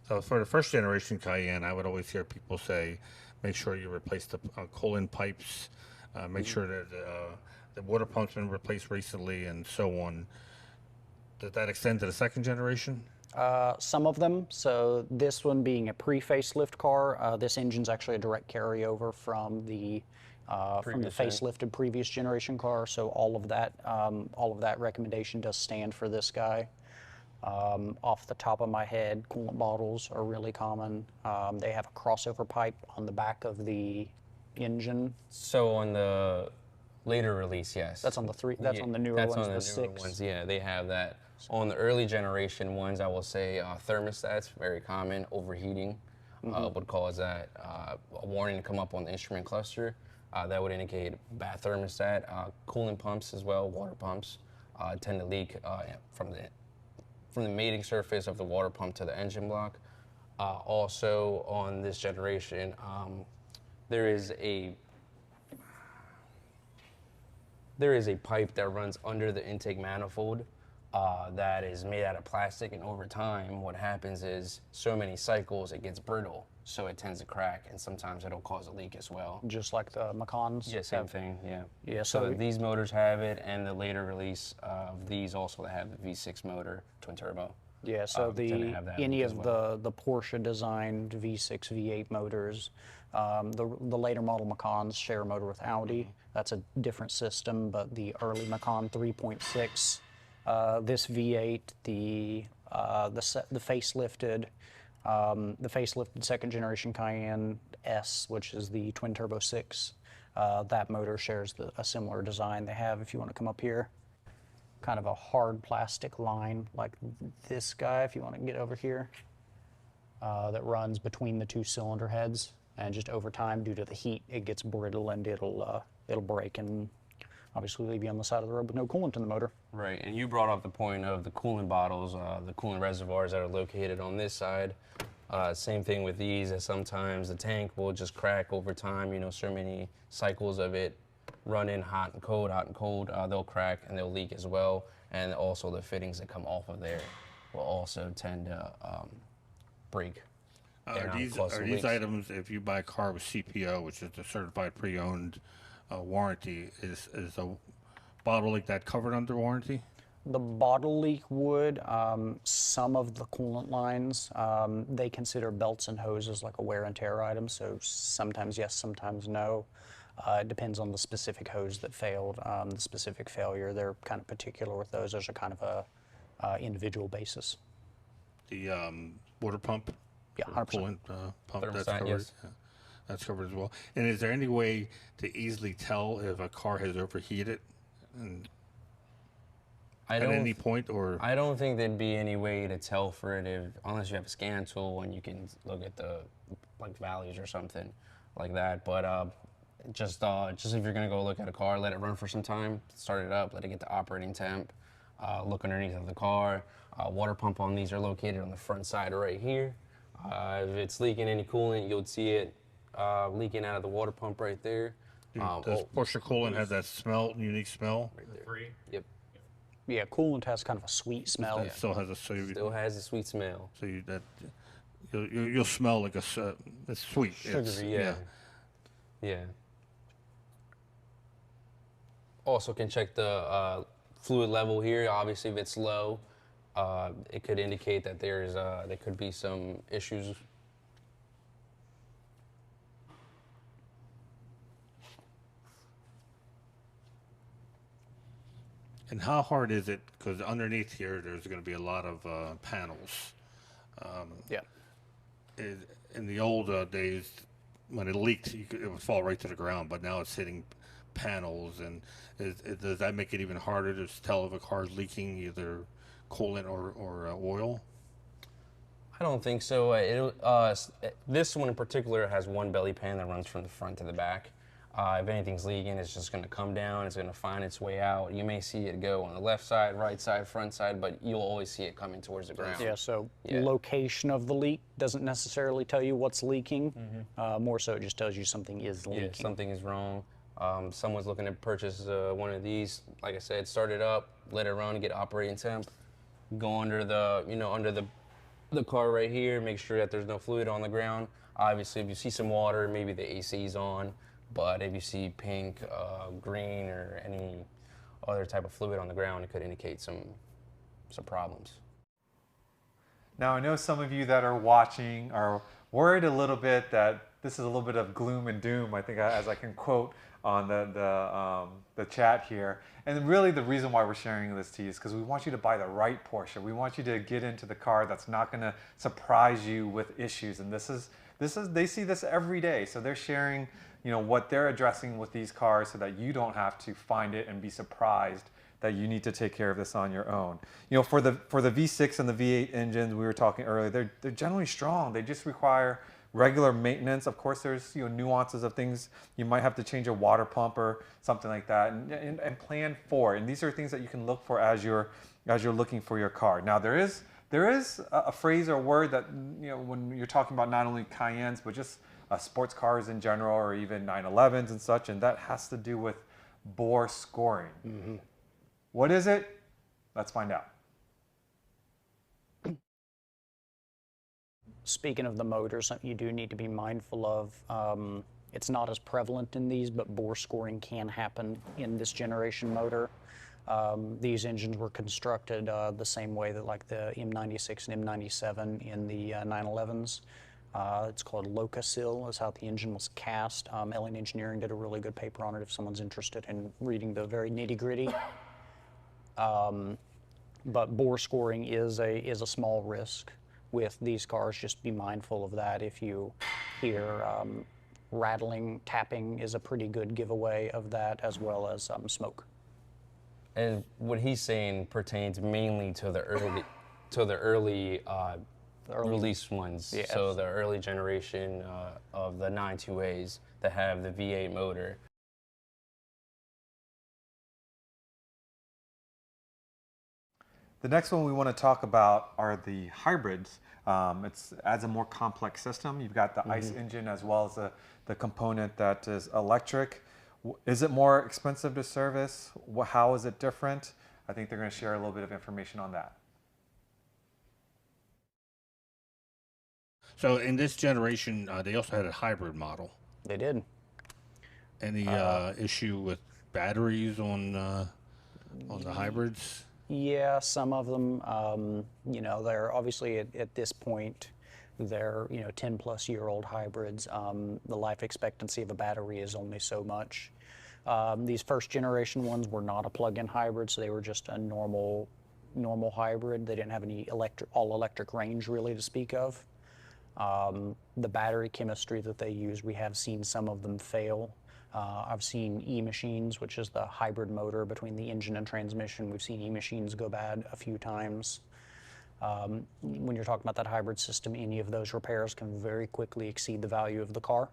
So for the first generation Cayenne, I would always hear people say, make sure you replace the coolant pipes, make sure that the water pump's been replaced recently, and so on. Does that extend to the second generation? Some of them. So this one being a pre-facelift car, this engine's actually a direct carryover from the facelifted previous generation car. So all of that recommendation does stand for this guy. Off the top of my head, coolant bottles are really common. They have a crossover pipe on the back of the engine. So on the later release, yes. That's on the three. That's on the newer that's ones. on the the newer 6. ones. Yeah, they have that. On the early generation ones, I will say thermostats, very common. Overheating would cause that a warning to come up on the instrument cluster. That would indicate bad thermostat. Coolant pumps as well, water pumps tend to leak from the mating surface of the water pump to the engine block. Also on this generation, there is a there is a pipe that runs under the intake manifold that is made out of plastic, and over time what happens is so many cycles it gets brittle, so it tends to crack, and sometimes it'll cause a leak as well. Just like the Macans? Yeah, same thing, yeah. Yeah, so these motors have it, and the later release of these also have the V6 motor, twin turbo. Yeah, so any of well. the Porsche designed V6, V8 motors, the later model Macans share a motor with Audi. That's a different system, but the early Macan 3.6, this V8, the facelifted second generation Cayenne S, which is the twin turbo 6, that motor shares a similar design they have. If you want to come up here, kind of a hard plastic line like this guy, if you want to get over here, that runs between the two cylinder heads, and just over time, due to the heat, it gets brittle and it'll break and obviously leave you on the side of the road with no coolant in the motor. Right, and you brought up the point of the coolant bottles, the coolant reservoirs that are located on this side. Same thing with these, as sometimes the tank will just crack over time, you know, so many cycles of it running hot and cold, they'll crack and they'll leak as well. And also the fittings that come off of there will also tend to break. Are these items, if you buy a car with CPO, which is the certified pre-owned warranty, is a bottle like that covered under warranty? The bottle leak would. Some of the coolant lines, they consider belts and hoses like a wear and tear item, so sometimes yes, sometimes no. It depends on the specific hose that failed, the specific failure. They're kind of particular with those. Those are kind of a individual basis. The water pump? Yeah, 100%. Coolant pump, that's Thermostat, covered? yes. Yeah, that's covered as well. And is there any way to easily tell if a car has overheated at any point? Or I don't think there'd be any way to tell for it unless you have a scan tool and you can look at the values or something like that. But just if you're gonna go look at a car, let it run for some time, start it up, let it get to operating temp, look underneath of the car. Water pump on these are located on the front side right here. If it's leaking any coolant, you'll see it leaking out of the water pump right there. does Porsche Coolant have that unique smell? Right there. Yep. Yeah, coolant has kind of a sweet smell. It still has a Still has a sweet smell. So you'll smell like it's sweet. Sugary, yeah. Yeah. Also can check the fluid level here. Obviously, if it's low, it could indicate that there could be some issues. And how hard is it? Because underneath here, there's going to be a lot of panels. Yeah. In the old days, when it leaked, it would fall right to the ground. But now it's hitting panels, and does that make it even harder to tell if a car's leaking either coolant or oil? I don't think so. This one in particular has one belly pan that runs from the front to the back. If anything's leaking, it's just going to come down. It's going to find its way out. You may see it go on the left side, right side, front side, but you'll always see it coming towards the ground. Yeah, so location of the leak doesn't necessarily tell you what's leaking. More so it just tells you something is leaking. Yeah, something is wrong. Someone's looking to purchase one of these. Like I said, start it up, let it run, get operating temp, go under the car right here, make sure that there's no fluid on the ground. Obviously, if you see some water, maybe the AC's on. But if you see pink, green, or any other type of fluid on the ground, it could indicate some problems. Now, I know some of you that are watching are worried a little bit that this is a little bit of gloom and doom, I think, as I can quote on the chat here. And really the reason why we're sharing this to you is because we want you to buy the right Porsche. We want you to get into the car that's not going to surprise you with issues. And they see this every day. So they're sharing what they're addressing with these cars so that you don't have to find it and be surprised that you need to take care of this on your own. For the V6 and the V8 engines we were talking earlier, they're generally strong. They just require regular maintenance. Of course, there's nuances of things. You might have to change a water pump or something like that, and plan for it. And these are things that you can look for as you're looking for your car. Now there is a phrase or word that when you're talking about not only Cayennes but just sports cars in general, or even 911s and such, and that has to do with bore scoring. What is it? Let's find out. Speaking of the motors, something you do need to be mindful of, it's not as prevalent in these, but bore scoring can happen in this generation motor. These engines were constructed the same way that like the M96 and M97 in the 911s. It's called Locasil is how the engine was cast. Ellen Engineering did a really good paper on it if someone's interested in reading the very nitty-gritty. But bore scoring is a small risk with these cars. Just be mindful of that. If you hear rattling, tapping is a pretty good giveaway of that, as well as smoke. And what he's saying pertains mainly to the early release ones. Yes. So the early generation of the 928s that have the V8 motor. The next one we want to talk about are the hybrids. It adds a more complex system. You've got the ICE engine as well as the component that is electric. Is it more expensive to service? How is it different? I think they're going to share a little bit of information on that. So in this generation, they also had a hybrid model. They did. Any issue with batteries on the hybrids? Yeah, some of them, you know, they're obviously at this point, they're, you know, 10-plus-year-old hybrids. The life expectancy of a battery is only so much. These first generation ones were not a plug-in hybrid, so they were just a normal hybrid. They didn't have any all-electric range really to speak of. The battery chemistry that they use, we have seen some of them fail. I've seen E-machines, which is the hybrid motor between the engine and transmission. We've seen E-machines go bad a few times. When you're talking about that hybrid system, any of those repairs can very quickly exceed the value of the car.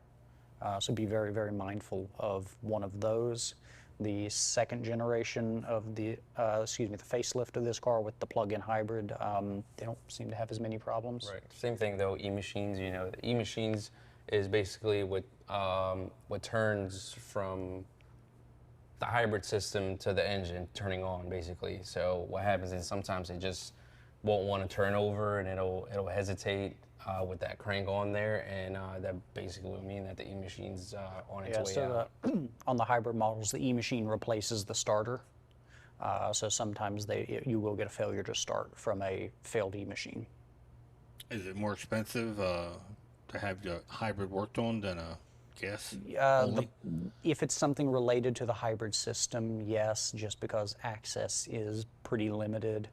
So be very, very mindful of one of those. The second generation of the facelift of this car with the plug-in hybrid, they don't seem to have as many problems. Right. Same thing though. E-machines. You know, the E-machines is basically what turns from the hybrid system to the engine turning on, basically. So what happens is sometimes it just won't want to turn over, and it'll hesitate with that crank on there, and that basically would mean that the E-machine's on its way out. On the hybrid models, the E-machine replaces the starter. So sometimes you will get a failure to start from a failed E-machine. Is it more expensive to have the hybrid worked on than a gas only? If it's something related to the hybrid system, yes, just because access is pretty limited.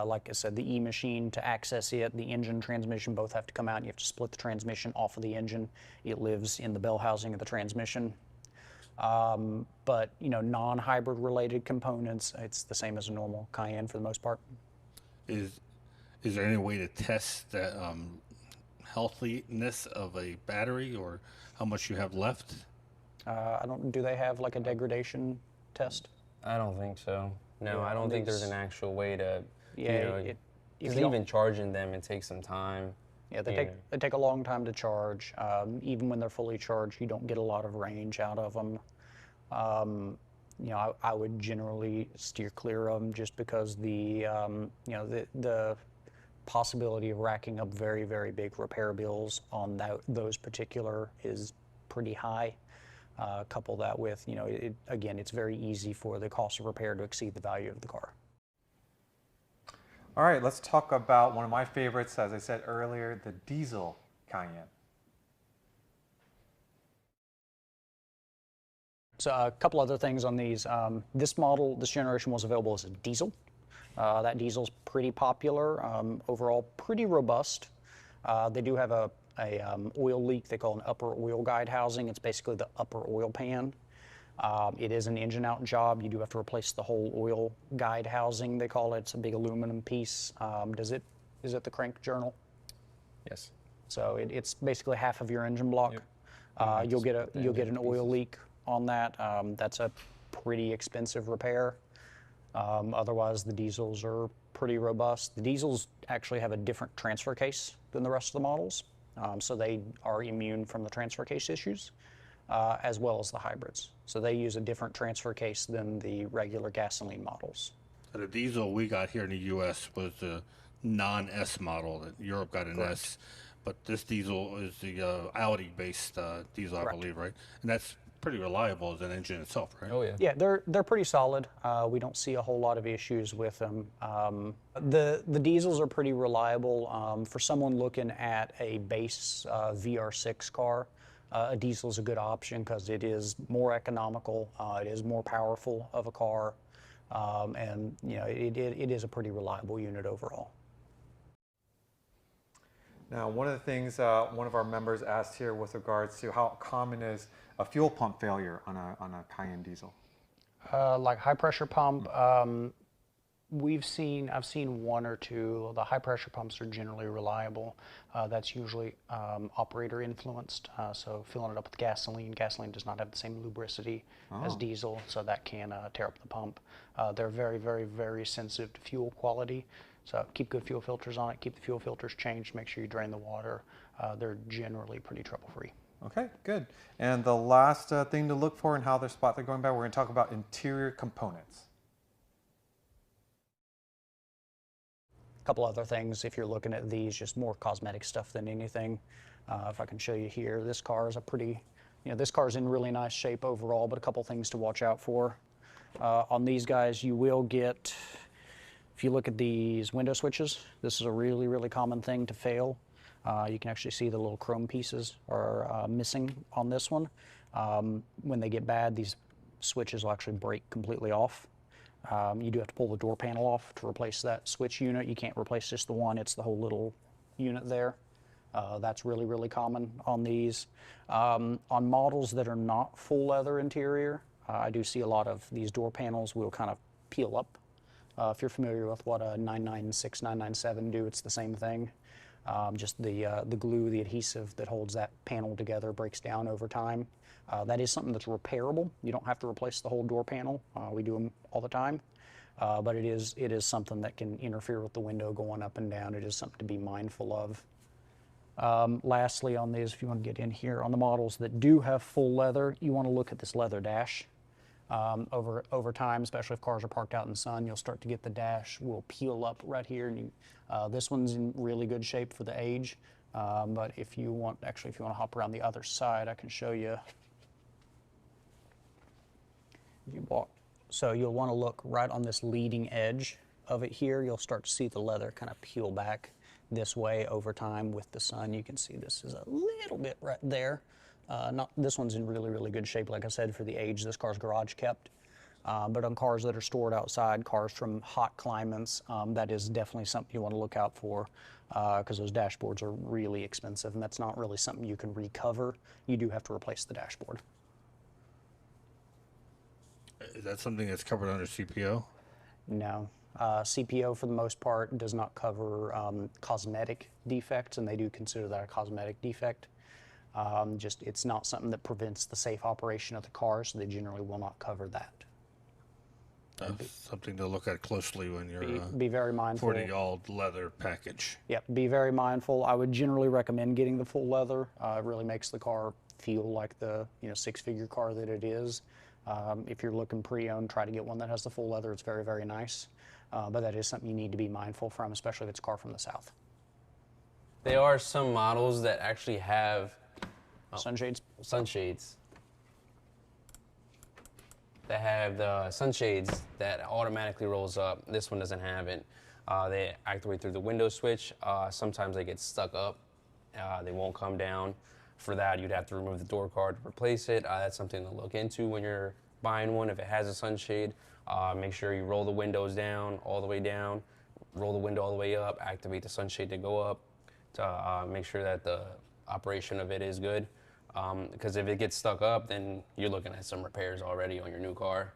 Like I said, the E-machine, to access it, the engine, transmission both have to come out, and you have to split the transmission off of the engine. It lives in the bell housing of the transmission. But, you know, non-hybrid related components, it's the same as a normal Cayenne for the most part. Is there any way to test the healthiness of a battery, or how much you have left? Do they have like a degradation test? I don't think so. No, Yeah, I don't think there's an actual way to, Yeah, because even charging them, it takes some time. Yeah, they take a long time to charge. Even when they're fully charged, you don't get a lot of range out of them. You know, I would generally steer clear of them just because the possibility of racking up very, very big repair bills on those particular is pretty high. Couple that with, you know, again, it's very easy for the cost of repair to exceed the value of the car. All right, let's talk about one of my favorites, as I said earlier, the diesel Cayenne. So a couple other things on these. This generation was available as a diesel. That diesel's pretty popular, overall pretty robust. They do have a oil leak they call an upper oil guide housing. It's basically the upper oil pan. It is an engine out job. You do have to replace the whole oil guide housing, they call it. It's a big aluminum piece. Is it the crank journal? Yes. So it's basically half of your engine block. Yep. You'll get an oil leak on that. That's a pretty expensive repair. Otherwise, the diesels are pretty robust. The diesels actually have a different transfer case than the rest of the models, so they are immune from the transfer case issues. as well as the hybrids. So they use a different transfer case than the regular gasoline models. So the diesel we got here in the U.S. was the non-S model. That Europe got an Correct. S, but this diesel is the Audi-based diesel, Correct. I believe, right? And that's pretty reliable as an engine itself, right? Oh yeah. Yeah, they're pretty solid. We don't see a whole lot of issues with them. The diesels are pretty reliable. For someone looking at a base VR6 car, a diesel is a good option because it is more economical, it is more powerful of a car, and you know it is a pretty reliable unit overall. Now, one of the things one of our members asked here with regards to how common is a fuel pump failure on a Cayenne diesel. Like high pressure pump, I've seen one or two. The high pressure pumps are generally reliable. That's usually operator influenced. So filling it up with gasoline. Gasoline does not have the same lubricity as diesel, so that can tear up the pump. They're very, very, very sensitive to fuel quality. So keep good fuel filters on it. Keep the fuel filters changed. Make sure you drain the water. They're generally pretty trouble-free. Okay, good. And the last thing to look for and how they're going by, we're going to talk about interior components. A couple other things, if you're looking at these, just more cosmetic stuff than anything. If I can show you here, this car is this car is in really nice shape overall, but a couple things to watch out for. On these guys, you will get, if you look at these window switches, this is a really, really common thing to fail. You can actually see the little chrome pieces are missing on this one. When they get bad, these switches will actually break completely off. You do have to pull the door panel off to replace that switch unit. You can't replace just the one, it's the whole little unit there. That's really, really common on these. On models that are not full leather interior, I do see a lot of these door panels will kind of peel up. If you're familiar with what a 996, 997 do, it's the same thing. Just the glue, the adhesive that holds that panel together breaks down over time. That is something that's repairable. You don't have to replace the whole door panel. We do them all the time. But it is something that can interfere with the window going up and down. It is something to be mindful of. Lastly on these, if you want to get in here, on the models that do have full leather, you want to look at this leather dash. Over time, especially if cars are parked out in the sun, you'll start to get the dash will peel up right here. And this one's in really good shape for the age. But if you want to hop around the other side, I can show you. So you'll want to look right on this leading edge of it here. You'll start to see the leather kind of peel back this way over time with the sun. You can see this is a little bit right there. This one's in really, really good shape, like I said, for the age this car's garage kept. But on cars that are stored outside, cars from hot climates, that is definitely something you want to look out for because those dashboards are really expensive, and that's not really something you can recover. You do have to replace the dashboard. Is that something that's covered under CPO? No. CPO, for the most part, does not cover cosmetic defects, and they do consider that a cosmetic defect. It's not something that prevents the safe operation of the car, so they generally will not cover that. Something to look at closely when you're be very mindful. for the all leather package. Yep, be very mindful. I would generally recommend getting the full leather. It really makes the car feel like the six-figure car that it is. If you're looking pre-owned, try to get one that has the full leather. It's very, very nice. But that is something you need to be mindful from, especially if it's a car from the South. There are some models that actually have Sunshades? Sunshades. That have the sunshades that automatically rolls up. This one doesn't have it. They activate through the window switch. Sometimes they get stuck up. They won't come down. For that, you'd have to remove the door card to replace it. That's something to look into when you're buying one. If it has a sunshade, make sure you roll the windows down, all the way down, roll the window all the way up, activate the sunshade to go up to make sure that the operation of it is good. Because if it gets stuck up, then you're looking at some repairs already on your new car.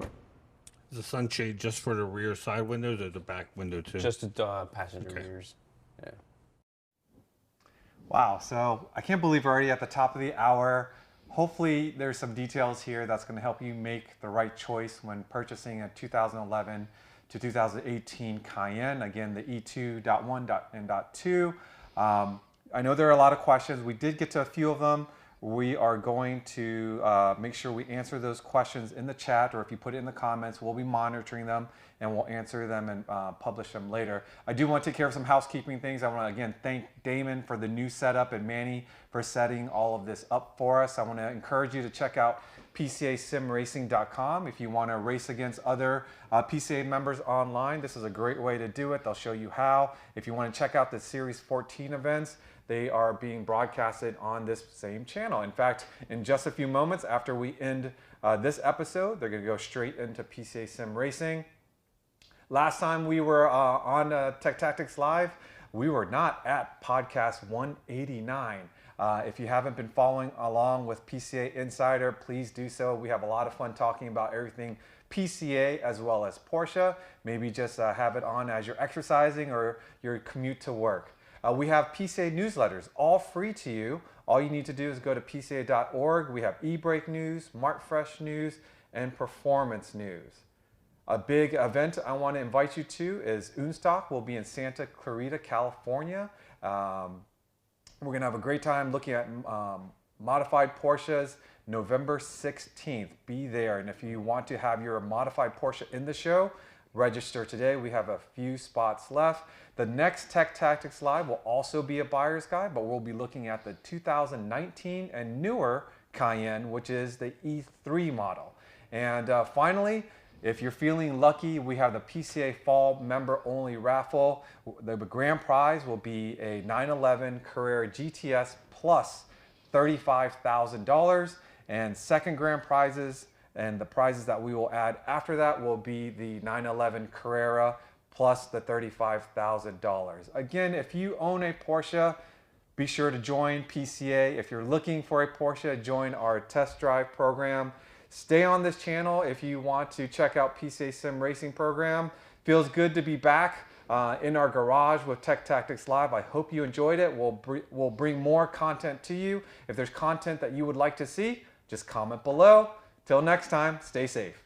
Is the sunshade just for the rear side windows or the back window too? Just the passenger rears. Yeah. Wow, so I can't believe we're already at the top of the hour. Hopefully there's some details here that's going to help you make the right choice when purchasing a 2011 to 2018 Cayenne. Again, the E2.1 and .2. I know there are a lot of questions. We did get to a few of them. We are going to make sure we answer those questions in the chat, or if you put it in the comments, we'll be monitoring them and we'll answer them and publish them later. I do want to take care of some housekeeping things. I want to again thank Damon for the new setup and Manny for setting all of this up for us. I want to encourage you to check out PCASimRacing.com if you want to race against other PCA members online. This is a great way to do it. They'll show you how. If you want to check out the Series 14 events, they are being broadcasted on this same channel. In fact, in just a few moments after we end this episode, they're going to go straight into PCA Sim Racing. Last time we were on Tech Tactics Live, we were not at podcast 189. If you haven't been following along with PCA Insider, please do so. We have a lot of fun talking about everything PCA as well as Porsche. Maybe just have it on as you're exercising or your commute to work. We have PCA newsletters, all free to you. All you need to do is go to PCA.org. We have e-brake news, MarkFresh news, and performance news. A big event I want to invite you to is Unstock. We'll be in Santa Clarita, California. We're going to have a great time looking at modified Porsches November 16th. Be there. And if you want to have your modified Porsche in the show, register today. We have a few spots left. The next Tech Tactics Live will also be a buyer's guide, but we'll be looking at the 2019 and newer Cayenne, which is the E3 model. And finally, if you're feeling lucky, we have the PCA Fall Member Only Raffle. The grand prize will be a 911 Carrera GTS plus $35,000. And second grand prizes and the prizes that we will add after that will be the 911 Carrera plus the $35,000. Again, if you own a Porsche, be sure to join PCA. If you're looking for a Porsche, join our test drive program. Stay on this channel if you want to check out PCA Sim Racing program. Feels good to be back in our garage with Tech Tactics Live. I hope you enjoyed it. We'll bring more content to you. If there's content that you would like to see, just comment below. Till next time, stay safe.